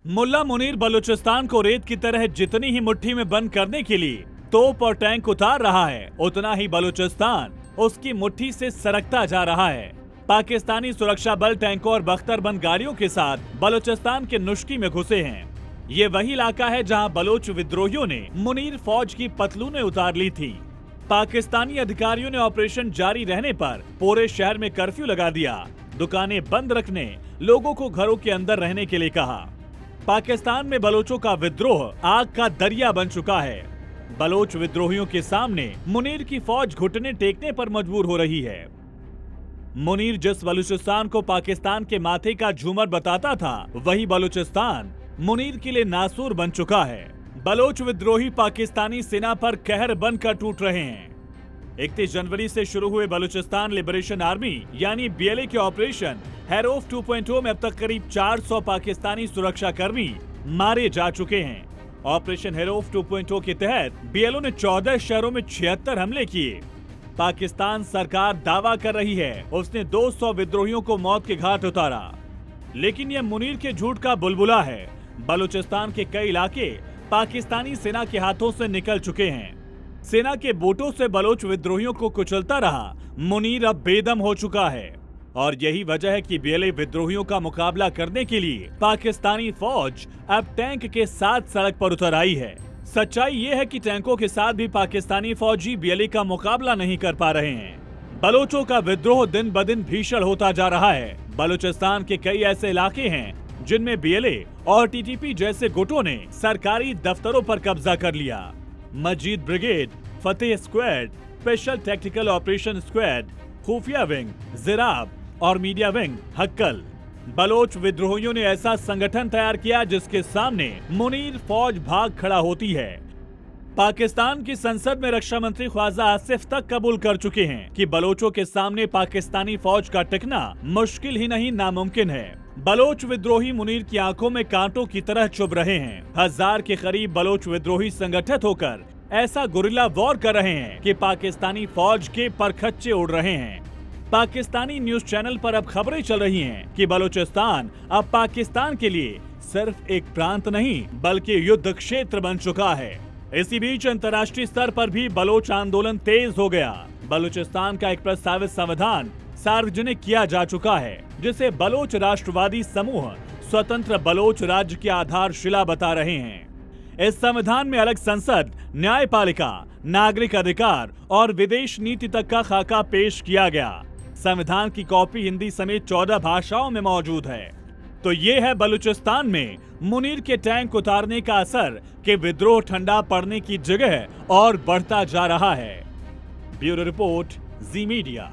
मुल्ला मुनीर बलूचिस्तान को रेत की तरह जितनी ही मुट्ठी में बंद करने के लिए तोप और टैंक उतार रहा है, उतना ही बलूचिस्तान उसकी मुट्ठी से सरकता जा रहा है। पाकिस्तानी सुरक्षा बल टैंकों और बख्तरबंद गाड़ियों के साथ बलूचिस्तान के नुश्की में घुसे हैं। ये वही इलाका है जहां बलोच विद्रोहियों ने मुनीर फौज की पतलूनें उतार ली थी। पाकिस्तानी अधिकारियों ने ऑपरेशन जारी रहने पर पूरे शहर में कर्फ्यू लगा दिया, दुकानें बंद रखने, लोगों को घरों के अंदर रहने के लिए कहा। पाकिस्तान में बलोचों का विद्रोह आग का दरिया बन चुका है। बलोच विद्रोहियों के सामने मुनीर की फौज घुटने टेकने पर मजबूर हो रही है। मुनीर जिस बलूचिस्तान को पाकिस्तान के माथे का झूमर बताता था, वही बलूचिस्तान मुनीर के लिए नासूर बन चुका है। बलोच विद्रोही पाकिस्तानी सेना पर कहर बनकर टूट रहे हैं। 31 जनवरी से शुरू हुए बलूचिस्तान लिबरेशन आर्मी यानी बीएलए के ऑपरेशन हेरोफ 2.0 में अब तक करीब 400 पाकिस्तानी सुरक्षा कर्मी मारे जा चुके हैं। ऑपरेशन हेरोफ 2.0 के तहत बीएलओ ने 14 शहरों में 76 हमले किए। पाकिस्तान सरकार दावा कर रही है उसने 200 विद्रोहियों को मौत के घाट उतारा, लेकिन यह मुनीर के झूठ का बुलबुला है। बलूचिस्तान के कई इलाके पाकिस्तानी सेना के हाथों से निकल चुके हैं। सेना के बोटों से बलोच विद्रोहियों को कुचलता रहा मुनीर अब बेदम हो चुका है, और यही वजह है कि बीएलए विद्रोहियों का मुकाबला करने के लिए पाकिस्तानी फौज अब टैंक के साथ सड़क पर उतर आई है। सच्चाई ये है कि टैंकों के साथ भी पाकिस्तानी फौजी बीएलए का मुकाबला नहीं कर पा रहे हैं। बलोचों का विद्रोह दिन ब दिन भीषण होता जा रहा है। बलूचिस्तान के कई ऐसे इलाके हैं जिनमें बीएलए और टीटीपी जैसे गुटों ने सरकारी दफ्तरों पर कब्जा कर लिया। Majeed brigade, Fateh squad, special tactical operation squad, खुफिया विंग, जिराब और मीडिया विंग हक्कल। बलोच विद्रोहियों ने ऐसा संगठन तैयार किया जिसके सामने मुनीर फौज भाग खड़ा होती है। पाकिस्तान की संसद में रक्षा मंत्री ख्वाजा आसिफ तक कबूल कर चुके हैं कि बलोचों के सामने पाकिस्तानी फौज का टिकना मुश्किल ही नहीं नामुमकिन है। बलोच विद्रोही मुनीर की आंखों में कांटों की तरह चुभ रहे हैं। 1000 के करीब बलोच विद्रोही संगठित होकर ऐसा गुरिल्ला वॉर कर रहे हैं कि पाकिस्तानी फौज के परखच्चे उड़ रहे हैं। पाकिस्तानी न्यूज चैनल पर अब खबरें चल रही हैं कि बलूचिस्तान अब पाकिस्तान के लिए सिर्फ एक प्रांत नहीं बल्कि युद्ध क्षेत्र बन चुका है। इसी बीच अंतर्राष्ट्रीय स्तर पर भी बलोच आंदोलन तेज हो गया। बलूचिस्तान का एक प्रस्तावित संविधान सार्वजनिक किया जा चुका है, जिसे बलोच राष्ट्रवादी समूह स्वतंत्र बलोच राज्य की आधारशिला बता रहे हैं। इस संविधान में अलग संसद, न्यायपालिका, नागरिक अधिकार और विदेश नीति तक का खाका पेश किया गया। संविधान की कॉपी हिंदी समेत 14 भाषाओं में मौजूद है। तो ये है बलूचिस्तान में मुनीर के टैंक उतारने का असर कि विद्रोह ठंडा पड़ने की जगह और बढ़ता जा रहा है। ब्यूरो रिपोर्ट, जी मीडिया।